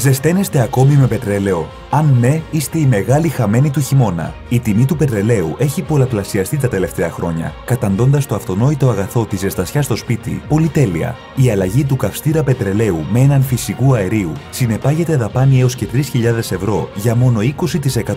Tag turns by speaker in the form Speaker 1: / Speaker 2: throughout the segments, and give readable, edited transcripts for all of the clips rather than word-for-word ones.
Speaker 1: Ζεσταίνεστε ακόμη με πετρέλαιο? Αν ναι, είστε οι μεγάλοι χαμένοι του χειμώνα. Η τιμή του πετρελαίου έχει πολλαπλασιαστεί τα τελευταία χρόνια, καταντώντας το αυτονόητο αγαθό της ζεστασιάς στο σπίτι πολυτέλεια. Η αλλαγή του καυστήρα πετρελαίου με έναν φυσικού αερίου συνεπάγεται δαπάνη έως και 3.000 ευρώ για μόνο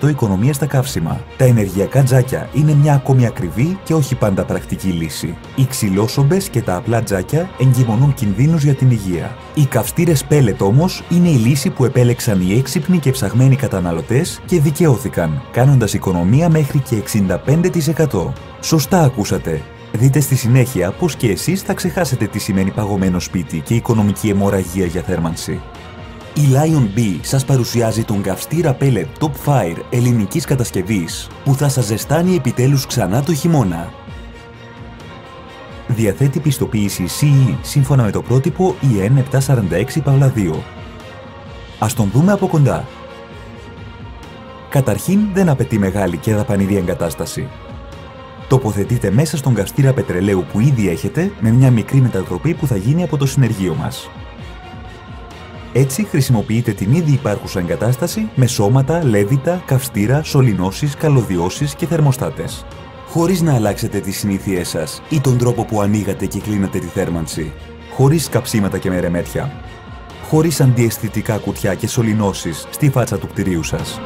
Speaker 1: 20% οικονομία στα καύσιμα. Τα ενεργειακά τζάκια είναι μια ακόμη ακριβή και όχι πάντα πρακτική λύση. Οι ξυλόσομπες και τα απλά τζάκια εγκυμονούν κινδύνους για την υγεία. Οι καυστήρες πέλετ όμως είναι η λύση που επέλεξαν οι έξυπνοι και ψαγμένοι καταναλωτές και δικαιώθηκαν, κάνοντας οικονομία μέχρι και 65%. Σωστά ακούσατε. Δείτε στη συνέχεια πως και εσείς θα ξεχάσετε τι σημαίνει παγωμένο σπίτι και οικονομική αιμορραγία για θέρμανση. Η Lion Bee σας παρουσιάζει τον καυστήρα Pellet Top Fire ελληνικής κατασκευής που θα σας ζεστάνει επιτέλους ξανά το χειμώνα. Διαθέτει πιστοποίηση CE σύμφωνα με το πρότυπο EN 746-2. Ας τον δούμε από κοντά. Καταρχήν δεν απαιτεί μεγάλη και δαπανηρή εγκατάσταση. Τοποθετείτε μέσα στον καυστήρα πετρελαίου που ήδη έχετε με μια μικρή μετατροπή που θα γίνει από το συνεργείο μας. Έτσι χρησιμοποιείτε την ήδη υπάρχουσα εγκατάσταση με σώματα, λέβητα, καυστήρα, σωληνώσεις, καλωδιώσεις και θερμοστάτες. Χωρίς να αλλάξετε τις συνήθειές σας ή τον τρόπο που ανοίγατε και κλείνατε τη θέρμανση. Χωρίς καψίματα και μερεμέτια. Χωρίς αντιαισθητικά κουτιά και σωληνώσεις στη φάτσα του κτηρίου σας.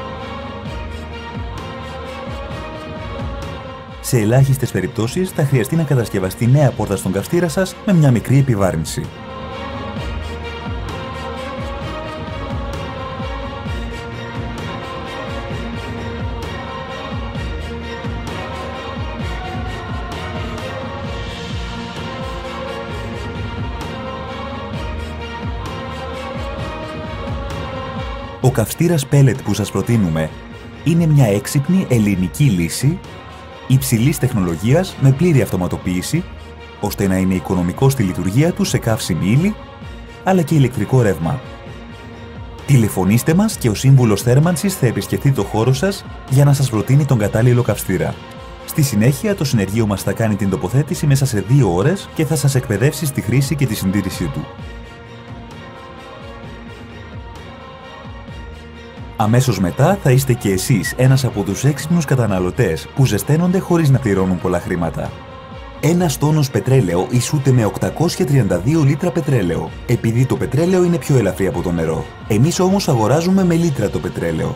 Speaker 1: Σε ελάχιστες περιπτώσεις θα χρειαστεί να κατασκευαστεί νέα πόρτα στον καυστήρα σας με μια μικρή επιβάρυνση. Ο καυστήρας Pellet που σας προτείνουμε είναι μια έξυπνη ελληνική λύση υψηλής τεχνολογίας με πλήρη αυτοματοποίηση, ώστε να είναι οικονομικό στη λειτουργία του σε καύσιμη ύλη, αλλά και ηλεκτρικό ρεύμα. Τηλεφωνήστε μας και ο σύμβουλος θέρμανσης θα επισκεφτεί το χώρο σας για να σας προτείνει τον κατάλληλο καυστήρα. Στη συνέχεια, το συνεργείο μας θα κάνει την τοποθέτηση μέσα σε 2 ώρες και θα σας εκπαιδεύσει στη χρήση και τη συντήρησή του. Αμέσως μετά θα είστε και εσείς ένας από τους έξυπνους καταναλωτές που ζεσταίνονται χωρίς να πληρώνουν πολλά χρήματα. Ένας τόνος πετρέλαιο ισούται με 832 λίτρα πετρέλαιο, επειδή το πετρέλαιο είναι πιο ελαφρύ από το νερό. Εμείς όμως αγοράζουμε με λίτρα το πετρέλαιο.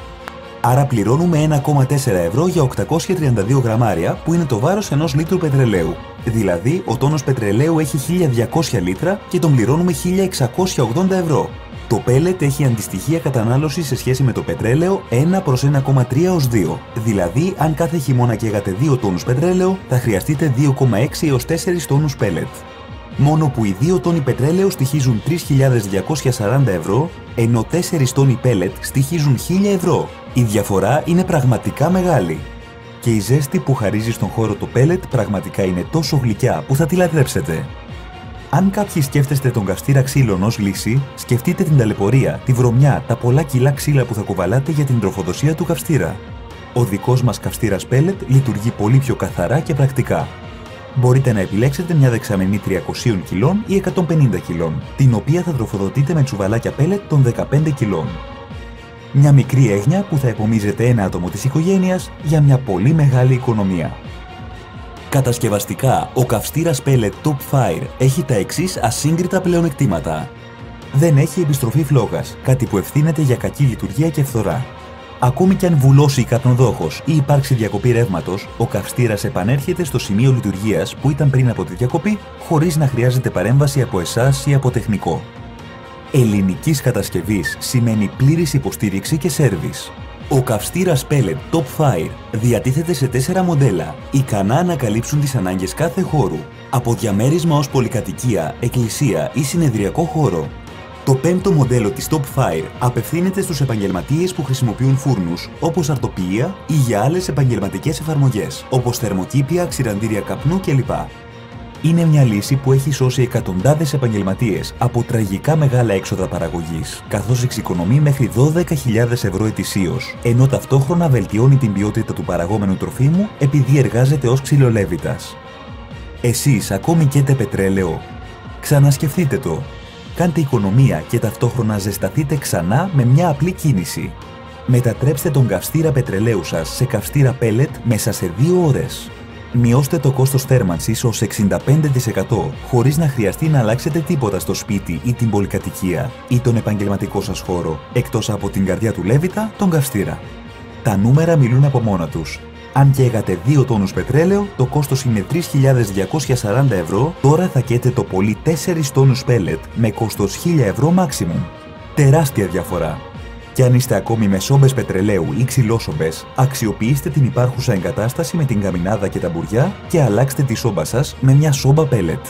Speaker 1: Άρα πληρώνουμε 1,4 ευρώ για 832 γραμμάρια που είναι το βάρος ενός λίτρου πετρελαίου. Δηλαδή, ο τόνος πετρελαίου έχει 1200 λίτρα και τον πληρώνουμε 1680 ευρώ. Το Pellet έχει αντιστοιχεία κατανάλωση σε σχέση με το πετρέλαιο 1/1,3/2. Δηλαδή, αν κάθε χειμώνα καίγατε 2 τόνους πετρέλαιο, θα χρειαστείτε 2,6 έως 4 τόνους Pellet. Μόνο που οι 2 τόνοι πετρέλαιο στοιχίζουν 3.240 ευρώ, ενώ 4 τόνοι Pellet στοιχίζουν 1.000 ευρώ. Η διαφορά είναι πραγματικά μεγάλη. Και η ζέστη που χαρίζει στον χώρο το Pellet πραγματικά είναι τόσο γλυκιά που θα τη λατρέψετε. Αν κάποιοι σκέφτεστε τον καυστήρα ξύλων ως λύση, σκεφτείτε την ταλαιπωρία, τη βρωμιά, τα πολλά κιλά ξύλα που θα κουβαλάτε για την τροφοδοσία του καυστήρα. Ο δικός μας καυστήρας Pellet λειτουργεί πολύ πιο καθαρά και πρακτικά. Μπορείτε να επιλέξετε μια δεξαμενή 300 κιλών ή 150 κιλών, την οποία θα τροφοδοτείτε με τσουβαλάκια Pellet των 15 κιλών. Μια μικρή έγνοια που θα επομίζεται ένα άτομο της οικογένειας για μια πολύ μεγάλη οικονομία. Κατασκευαστικά, ο καυστήρας Pellet Top Fire έχει τα εξής ασύγκριτα πλεονεκτήματα. Δεν έχει επιστροφή φλόγας, κάτι που ευθύνεται για κακή λειτουργία και φθορά. Ακόμη κι αν βουλώσει η καπνοδόχος ή υπάρξει διακοπή ρεύματος, ο καυστήρας επανέρχεται στο σημείο λειτουργίας που ήταν πριν από τη διακοπή, χωρίς να χρειάζεται παρέμβαση από εσάς ή από τεχνικό. Ελληνικής κατασκευής σημαίνει πλήρης υποστήριξη και σέρβις. Ο καυστήρας Pellet Top Fire διατίθεται σε 4 μοντέλα, ικανά να καλύψουν τις ανάγκες κάθε χώρου, από διαμέρισμα ως πολυκατοικία, εκκλησία ή συνεδριακό χώρο. Το 5ο μοντέλο της Top Fire απευθύνεται στους επαγγελματίες που χρησιμοποιούν φούρνους, όπως αρτοποιία ή για άλλες επαγγελματικές εφαρμογές, όπως θερμοκήπια, ξηραντήρια καπνού κλπ. Είναι μια λύση που έχει σώσει εκατοντάδες επαγγελματίες από τραγικά μεγάλα έξοδα παραγωγής, καθώς εξοικονομεί μέχρι 12.000 ευρώ ετησίως, ενώ ταυτόχρονα βελτιώνει την ποιότητα του παραγόμενου τροφίμου επειδή εργάζεται ως ξυλολέβητας. Εσείς ακόμη καίτε πετρέλαιο? Ξανασκεφτείτε το. Κάντε οικονομία και ταυτόχρονα ζεσταθείτε ξανά με μια απλή κίνηση. Μετατρέψτε τον καυστήρα πετρελαίου σας σε καυστήρα pellet μέσα σε 2 ώρες. Μειώστε το κόστος θέρμανσης ως 65% χωρίς να χρειαστεί να αλλάξετε τίποτα στο σπίτι ή την πολυκατοικία ή τον επαγγελματικό σας χώρο, εκτός από την καρδιά του Λέβητα, τον καυστήρα. Τα νούμερα μιλούν από μόνα τους. Αν καίγατε 2 τόνους πετρέλαιο, το κόστος είναι 3.240 ευρώ, τώρα θα καίτε το πολύ 4 τόνους pellet με κόστος 1.000 ευρώ maximum. Τεράστια διαφορά. Και αν είστε ακόμη με σόμπες πετρελαίου ή ξυλόσομπες, αξιοποιήστε την υπάρχουσα εγκατάσταση με την καμινάδα και τα μπουριά και αλλάξτε τη σόμπα σας με μια σόμπα pellet.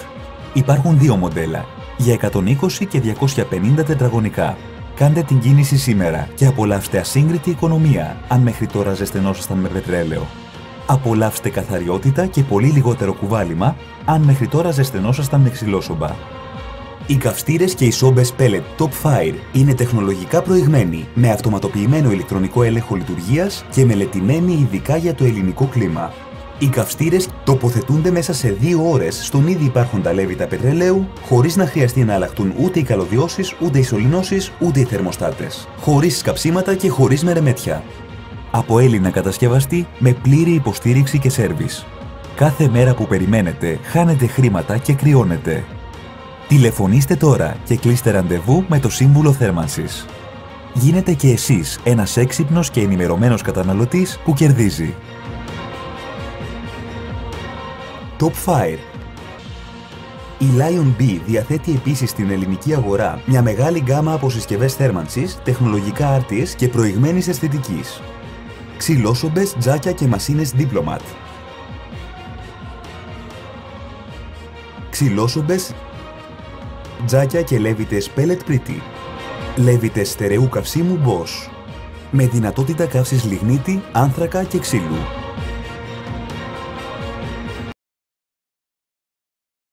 Speaker 1: Υπάρχουν 2 μοντέλα, για 120 και 250 τετραγωνικά. Κάντε την κίνηση σήμερα και απολαύστε ασύγκριτη οικονομία, αν μέχρι τώρα ζεσθενόσασταν με πετρέλαιο. Απολαύστε καθαριότητα και πολύ λιγότερο κουβάλιμα, αν μέχρι τώρα ζεσθενόσασταν με ξυλόσομπα. Οι καυστήρες και οι σόμπες pellet Top Fire είναι τεχνολογικά προηγμένοι, με αυτοματοποιημένο ηλεκτρονικό έλεγχο λειτουργίας και μελετημένοι ειδικά για το ελληνικό κλίμα. Οι καυστήρες τοποθετούνται μέσα σε 2 ώρες στον ήδη υπάρχοντα Λέβητα πετρελαίου, χωρίς να χρειαστεί να αλλάχτούν ούτε οι καλωδιώσεις, ούτε οι σωληνώσεις, ούτε οι θερμοστάτες. Χωρίς σκαψίματα και χωρίς μερεμέτια. Από Έλληνα κατασκευαστή με πλήρη υποστήριξη και σέρβις. Κάθε μέρα που περιμένετε, χάνετε χρήματα και κρυώνετε. Τηλεφωνήστε τώρα και κλείστε ραντεβού με το σύμβουλο θέρμανσης. Γίνετε και εσείς ένας έξυπνος και ενημερωμένος καταναλωτής που κερδίζει. Top Fire. Η Lion B διαθέτει επίσης στην ελληνική αγορά μια μεγάλη γκάμα από συσκευές θέρμανσης, τεχνολογικά άρτιες και προηγμένης αισθητικής. Ξυλόσομπες, τζάκια και μασίνες Diplomat. Ξυλόσομπες, τζάκια και λέβητες pellet Pretty. Λέβητες στερεού καυσίμου Bosch. Με δυνατότητα καύσης λιγνίτη, άνθρακα και ξύλου.